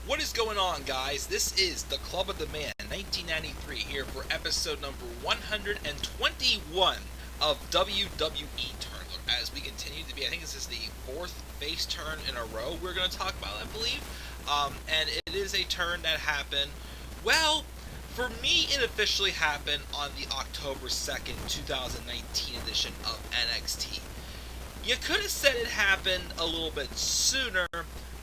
What is going on, guys? This is the Club of the Man 1993 here for episode number 121 of WWE Turn. As we continue to be, I think this is the fourth face turn in a row we're going to talk about, I believe. And it is a turn that happened, well, for me, it officially happened on the October 2nd, 2019 edition of NXT. You could have said it happened a little bit sooner,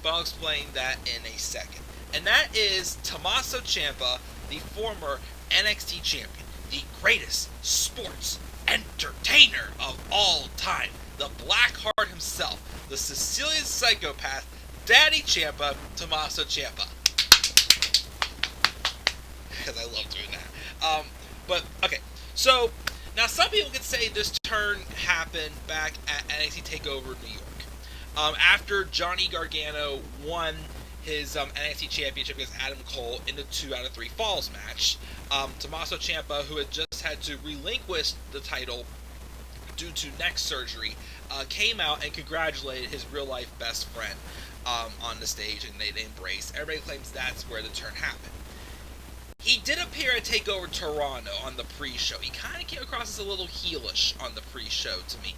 but I'll explain that in a second. And that is Tommaso Ciampa, the former NXT champion, the greatest sports entertainer of all time, the Blackheart himself, the Sicilian psychopath, Daddy Ciampa, Tommaso Ciampa. Because I love doing that. But, okay, so, now some people could say this turn happened back at NXT TakeOver New York. After Johnny Gargano won his NXT Championship against Adam Cole in the 2 out of 3 Falls match, Tommaso Ciampa, who had just had to relinquish the title due to neck surgery, came out and congratulated his real-life best friend on the stage, and they embraced. Everybody claims that's where the turn happened. He did appear at TakeOver Toronto on the pre-show. He kind of came across as a little heelish on the pre-show to me.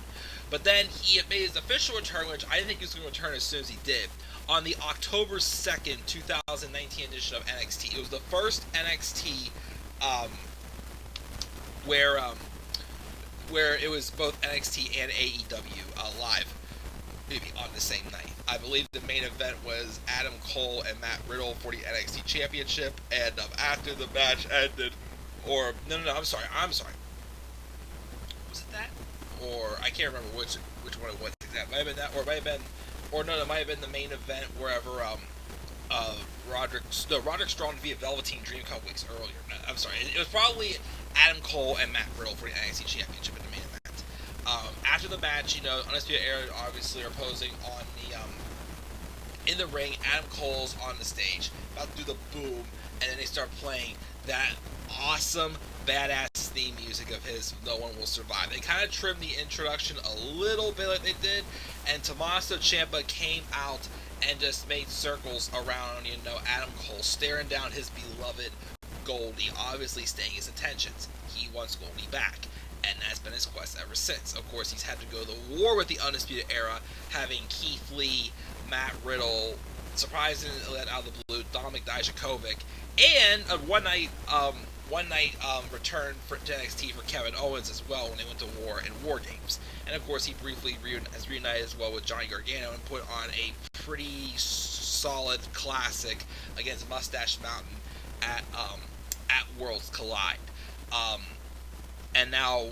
But then he made his official return, which I didn't think he was going to return as soon as he did, on the October 2nd, 2019 edition of NXT. It was the first NXT where it was both NXT and AEW live, maybe on the same night. I believe the main event was Adam Cole and Matt Riddle for the NXT Championship, and after the match ended, or no, I'm sorry. Was it that? Or I can't remember which one it was exactly. It might have been that, or it might have been the main event wherever Roderick Strong defeated Velveteen Dream a couple weeks earlier. No, I'm sorry, it was probably Adam Cole and Matt Riddle for the NXT Championship in the main event. After the match, Undisputed Era obviously are posing on the in the ring. Adam Cole's on the stage, about to do the boom, and then they start playing that awesome, badass theme music of his, No One Will Survive. They kind of trimmed the introduction a little bit like they did, and Tommaso Ciampa came out and just made circles around, Adam Cole, staring down his beloved Goldie, obviously staying his attentions. He wants Goldie back, and that's been his quest ever since. Of course, he's had to go to war with the Undisputed Era, having Keith Lee, Matt Riddle, surprisingly out of the blue, Dominik Dijakovic, and a one night return to NXT for Kevin Owens as well when they went to war in War Games. And of course, he briefly has reunited as well with Johnny Gargano and put on a pretty solid classic against Mustache Mountain at Worlds Collide. And now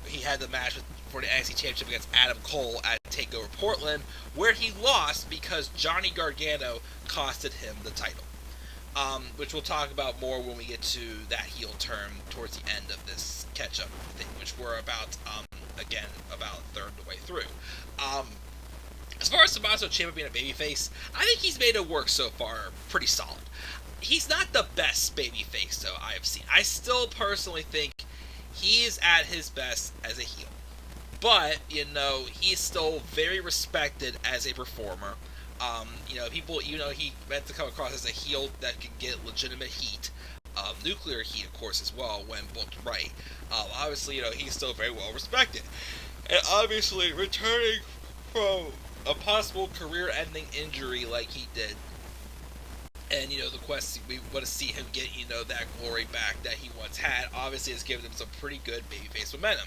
he had the match for the NXT Championship against Adam Cole at TakeOver Portland, where he lost because Johnny Gargano costed him the title. Which we'll talk about more when we get to that heel turn towards the end of this catch-up thing, which we're about a third of the way through. As far as Tommaso Ciampa being a babyface, I think he's made it work so far pretty solid. He's not the best babyface, though, I have seen. I still personally think he is at his best as a heel. But, he's still very respected as a performer. People, he meant to come across as a heel that can get legitimate heat, nuclear heat, of course, as well, when booked right. Obviously, he's still very well respected. And obviously, returning from a possible career-ending injury like he did, and, the quest, we want to see him get, that glory back that he once had, obviously has given him some pretty good babyface momentum.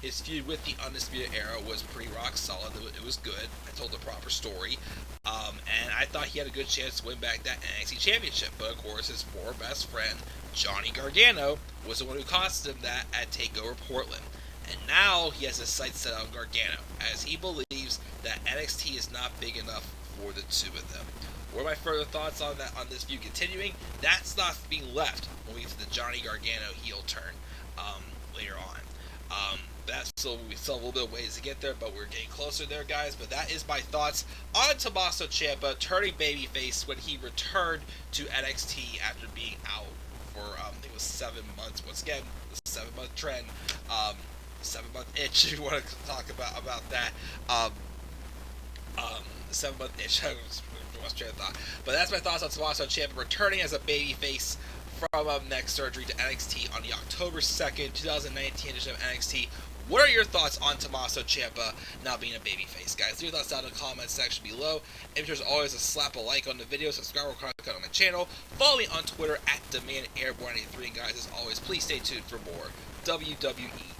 His feud with the Undisputed Era was pretty rock solid. It was good. I told the proper story. And I thought he had a good chance to win back that NXT Championship. But, of course, his former best friend, Johnny Gargano, was the one who cost him that at TakeOver Portland. And now he has his sights set on Gargano, as he believes that NXT is not big enough for the two of them. What are my further thoughts on this feud continuing? That's not being left when we get to the Johnny Gargano heel turn later on. That's still, we still have a little bit of ways to get there, but we're getting closer there, guys. But that is my thoughts on Tommaso Ciampa turning babyface when he returned to NXT after being out for, I think it was 7 months. Once again, the 7-month trend, 7-month itch, if you want to talk about that. The 7-month itch, I lost train of thought. But that's my thoughts on Tommaso Ciampa returning as a babyface from neck surgery to NXT on the October 2nd, 2019 edition of NXT. What are your thoughts on Tommaso Ciampa now being a babyface, guys? Leave your thoughts down in the comments section below. And there's always a slap a like on the video, subscribe or comment on my channel. Follow me on Twitter at DemandAirborne83. And guys, as always, please stay tuned for more WWE